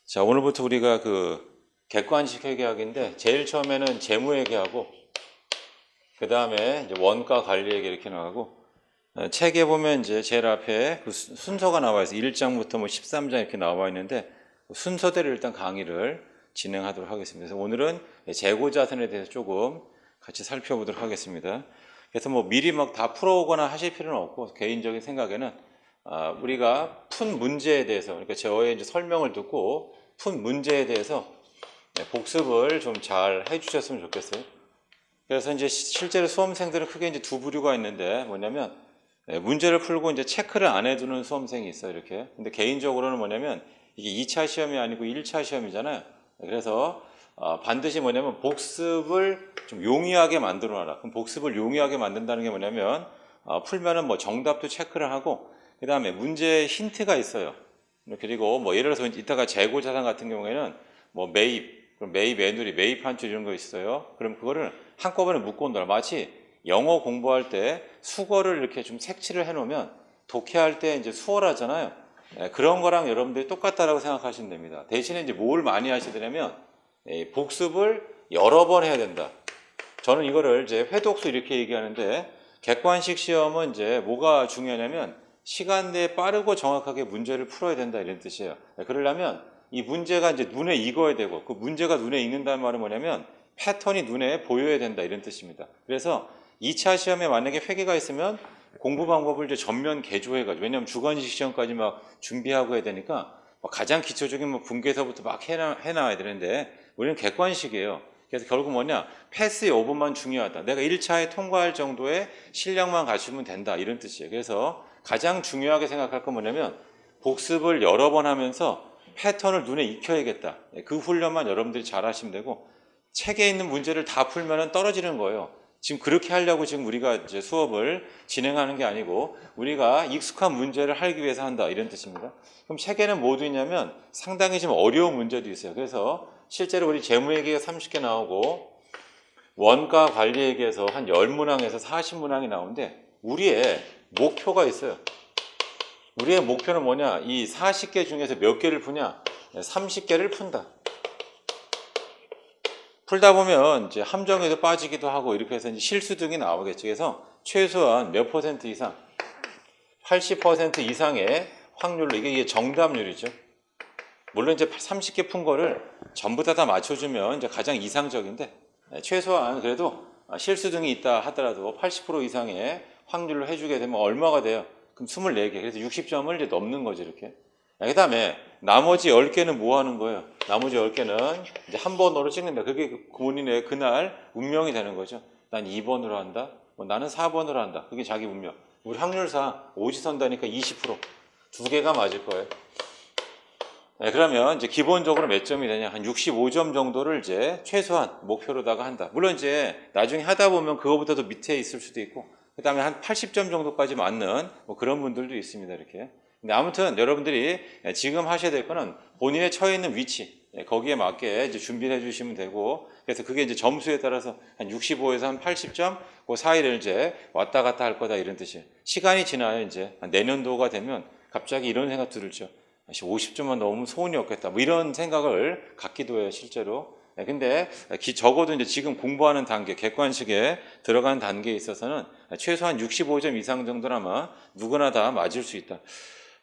자, 오늘부터 우리가 객관식 회계학인데 제일 처음에는 재무 회계하고 그 다음에 이제 원가 관리 회계 이렇게 나가고 책에 보면 이제 제일 앞에 그 순서가 나와 있어요. 1장부터 뭐 13장 이렇게 나와 있는데 순서대로 일단 강의를 진행하도록 하겠습니다. 그래서 오늘은 재고자산에 대해서 조금 같이 살펴보도록 하겠습니다. 그래서 뭐 미리 막 다 풀어오거나 하실 필요는 없고 개인적인 생각에는 우리가 푼 문제에 대해서 그러니까 저의 이제 설명을 듣고 푼 문제에 대해서 복습을 좀 잘 해주셨으면 좋겠어요. 그래서 이제 실제로 수험생들은 크게 이제 두 부류가 있는데 뭐냐면 문제를 풀고 이제 체크를 안 해두는 수험생이 있어요. 이렇게. 근데 개인적으로는 뭐냐면 이게 2차 시험이 아니고 1차 시험이잖아요. 그래서 반드시 뭐냐면 복습을 좀 용이하게 만들어 놔라. 그럼 복습을 용이하게 만든다는 게 뭐냐면 풀면은 뭐 정답도 체크를 하고 그 다음에 문제에 힌트가 있어요. 그리고 뭐 예를 들어서 이따가 재고자산 같은 경우에는 뭐 매입, 그럼 매입 매누리, 매입 환출 이런 거 있어요. 그럼 그거를 한꺼번에 묶어 온다. 마치 영어 공부할 때 수거를 이렇게 좀 색칠을 해놓으면 독해할 때 이제 수월하잖아요. 그런 거랑 여러분들이 똑같다라고 생각하시면 됩니다. 대신에 이제 뭘 많이 하시더냐면 복습을 여러 번 해야 된다. 저는 이거를 이제 회독수 이렇게 얘기하는데 객관식 시험은 이제 뭐가 중요하냐면 시간 내에 빠르고 정확하게 문제를 풀어야 된다 이런 뜻이에요. 그러려면 이 문제가 이제 눈에 익어야 되고 그 문제가 눈에 익는다는 말은 뭐냐면 패턴이 눈에 보여야 된다 이런 뜻입니다. 그래서 2차 시험에 만약에 회계가 있으면 공부 방법을 이제 전면 개조해가지고 왜냐하면 주관식 시험까지 막 준비하고 해야 되니까 가장 기초적인 뭐 분계서부터 막 해놔야 되는데 우리는 객관식이에요. 그래서 결국 뭐냐 패스 여부만 중요하다. 내가 1차에 통과할 정도의 실력만 갖추면 된다 이런 뜻이에요. 그래서 가장 중요하게 생각할 건 뭐냐면 복습을 여러 번 하면서 패턴을 눈에 익혀야겠다. 그 훈련만 여러분들이 잘 하시면 되고 책에 있는 문제를 다 풀면 떨어지는 거예요. 지금 그렇게 하려고 지금 우리가 이제 수업을 진행하는 게 아니고 우리가 익숙한 문제를 하기 위해서 한다 이런 뜻입니다. 그럼 책에는 뭐도 있냐면 상당히 좀 어려운 문제도 있어요. 그래서 실제로 우리 재무회계가 30개 나오고 원가 관리회계에서 한 10문항에서 40문항이 나오는데 우리의 목표가 있어요. 우리의 목표는 뭐냐? 이 40개 중에서 몇 개를 푸냐? 30개를 푼다. 풀다 보면 이제 함정에도 빠지기도 하고 이렇게 해서 이제 실수 등이 나오겠죠. 그래서 최소한 몇 퍼센트 이상, 80% 이상의 확률로 이게 정답률이죠. 물론 이제 30개 푼 거를 전부 다 맞춰주면 이제 가장 이상적인데 최소한 그래도 실수 등이 있다 하더라도 80% 이상의 확률로 해주게 되면 얼마가 돼요? 그럼 24개. 그래서 60점을 이제 넘는 거죠, 이렇게. 그 다음에 나머지 10개는 뭐 하는 거예요? 나머지 10개는 이제 한 번으로 찍는다. 그게 본인의 그날 운명이 되는 거죠. 난 2번으로 한다. 뭐 나는 4번으로 한다. 그게 자기 운명. 우리 확률상 오지선다니까 20%. 두 개가 맞을 거예요. 그러면 이제 기본적으로 몇 점이 되냐? 한 65점 정도를 이제 최소한 목표로다가 한다. 물론 이제 나중에 하다 보면 그거보다 더 밑에 있을 수도 있고, 그 다음에 한 80점 정도까지 맞는 뭐 그런 분들도 있습니다. 이렇게. 근데 아무튼 여러분들이 지금 하셔야 될 거는 본인의 처해 있는 위치, 거기에 맞게 이제 준비를 해주시면 되고, 그래서 그게 이제 점수에 따라서 한 65에서 한 80점, 그 사이를 이제 왔다 갔다 할 거다 이런 뜻이에요. 시간이 지나요. 이제 내년도가 되면 갑자기 이런 생각 들죠. 50점만 넘으면 소원이 없겠다. 뭐 이런 생각을 갖기도 해요, 실제로. 근데 적어도 이제 지금 공부하는 단계, 객관식에 들어간 단계에 있어서는 최소한 65점 이상 정도는 아마 누구나 다 맞을 수 있다.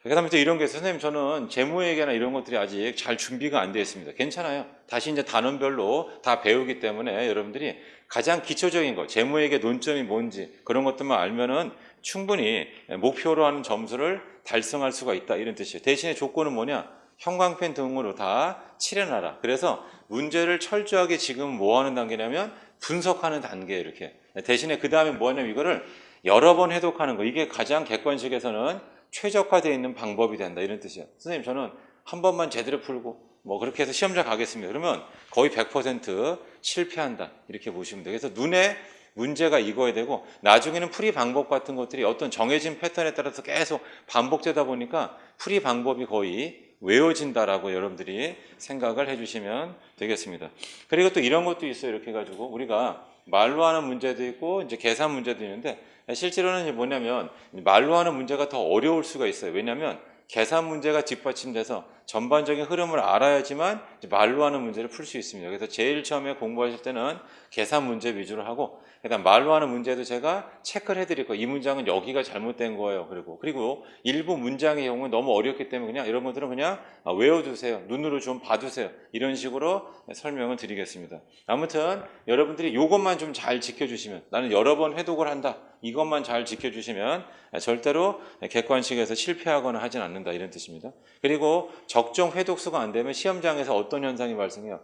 그 다음에 또 이런 게 있어요. 선생님, 저는 재무회계나 이런 것들이 아직 잘 준비가 안 되어 있습니다. 괜찮아요. 다시 이제 단원별로 다 배우기 때문에 여러분들이 가장 기초적인 거, 재무회계 논점이 뭔지 그런 것들만 알면은 충분히 목표로 하는 점수를 달성할 수가 있다. 이런 뜻이에요. 대신에 조건은 뭐냐? 형광펜 등으로 다 칠해놔라. 그래서 문제를 철저하게 지금 뭐 하는 단계냐면 분석하는 단계 이렇게. 대신에 그 다음에 뭐 하냐면 이거를 여러 번 해독하는 거. 이게 가장 객관식에서는 최적화되어 있는 방법이 된다. 이런 뜻이에요. 선생님, 저는 한 번만 제대로 풀고 뭐 그렇게 해서 시험장 가겠습니다. 그러면 거의 100% 실패한다. 이렇게 보시면 돼요. 그래서 눈에 문제가 익어야 되고 나중에는 풀이 방법 같은 것들이 어떤 정해진 패턴에 따라서 계속 반복되다 보니까 풀이 방법이 거의 외워진다라고 여러분들이 생각을 해주시면 되겠습니다. 그리고 또 이런 것도 있어요. 이렇게 해가지고 우리가 말로 하는 문제도 있고 이제 계산 문제도 있는데 실제로는 뭐냐면 말로 하는 문제가 더 어려울 수가 있어요. 왜냐하면 계산 문제가 뒷받침돼서 전반적인 흐름을 알아야지만 이제 말로 하는 문제를 풀 수 있습니다. 그래서 제일 처음에 공부하실 때는 계산 문제 위주로 하고, 그다음 말로 하는 문제도 제가 체크를 해드릴 거예요. 이 문장은 여기가 잘못된 거예요. 그리고 일부 문장의 경우는 너무 어렵기 때문에 그냥 이런 것들은 그냥 외워두세요. 눈으로 좀 봐두세요. 이런 식으로 설명을 드리겠습니다. 아무튼 여러분들이 이것만 좀 잘 지켜주시면, 나는 여러 번 회독을 한다, 이것만 잘 지켜주시면 절대로 객관식에서 실패하거나 하진 않는다, 이런 뜻입니다. 그리고 적정 회독수가 안 되면 시험장에서 어떤 현상이 발생해요?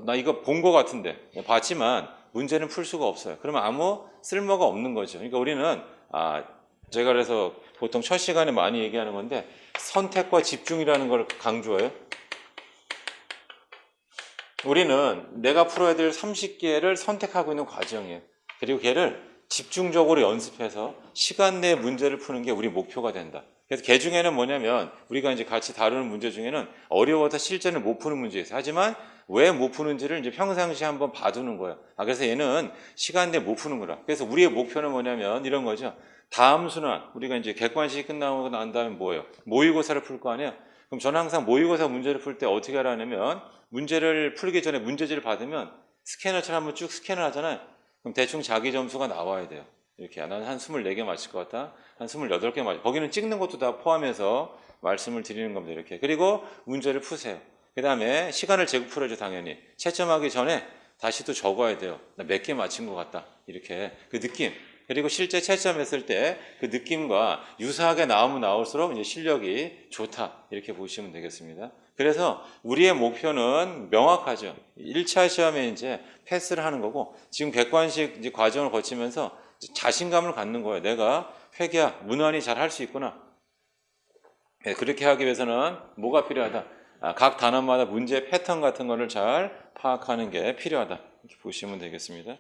나 이거 본 것 같은데, 봤지만 문제는 풀 수가 없어요. 그러면 아무 쓸모가 없는 거죠. 그러니까 우리는 제가 그래서 보통 첫 시간에 많이 얘기하는 건데, 선택과 집중이라는 걸 강조해요. 우리는 내가 풀어야 될 30개를 선택하고 있는 과정이에요. 그리고 걔를 집중적으로 연습해서 시간 내에 문제를 푸는 게 우리 목표가 된다. 그래서 걔 중에는 뭐냐면, 우리가 이제 같이 다루는 문제 중에는 어려워서 실제는 못 푸는 문제 있어요. 하지만 왜 못 푸는지를 이제 평상시에 한번 봐두는 거예요. 그래서 얘는 시간 내에 못 푸는구나. 그래서 우리의 목표는 뭐냐면 이런 거죠. 다음 순환, 우리가 이제 객관식이 끝나고 난 다음에 뭐예요? 모의고사를 풀 거 아니에요? 그럼 저는 항상 모의고사 문제를 풀 때 어떻게 하라냐면, 문제를 풀기 전에 문제지를 받으면 스캐너처럼 한번 쭉 스캔을 하잖아요. 그럼 대충 자기 점수가 나와야 돼요. 이렇게 나는 한 24개 맞힐 것 같다, 한 28개 맞힐, 거기는 찍는 것도 다 포함해서 말씀을 드리는 겁니다. 이렇게. 그리고 문제를 푸세요. 그 다음에 시간을 재고 풀어야죠. 당연히 채점하기 전에 다시 또 적어야 돼요. 나 몇 개 맞힌 것 같다, 이렇게 그 느낌. 그리고 실제 채점했을 때 그 느낌과 유사하게 나오면 나올수록 이제 실력이 좋다, 이렇게 보시면 되겠습니다. 그래서 우리의 목표는 명확하죠. 1차 시험에 이제 패스를 하는 거고, 지금 객관식 이제 과정을 거치면서 자신감을 갖는 거예요. 내가 회계학, 문환이 잘 할 수 있구나. 그렇게 하기 위해서는 뭐가 필요하다? 각 단원마다 문제 패턴 같은 거를 잘 파악하는 게 필요하다, 이렇게 보시면 되겠습니다.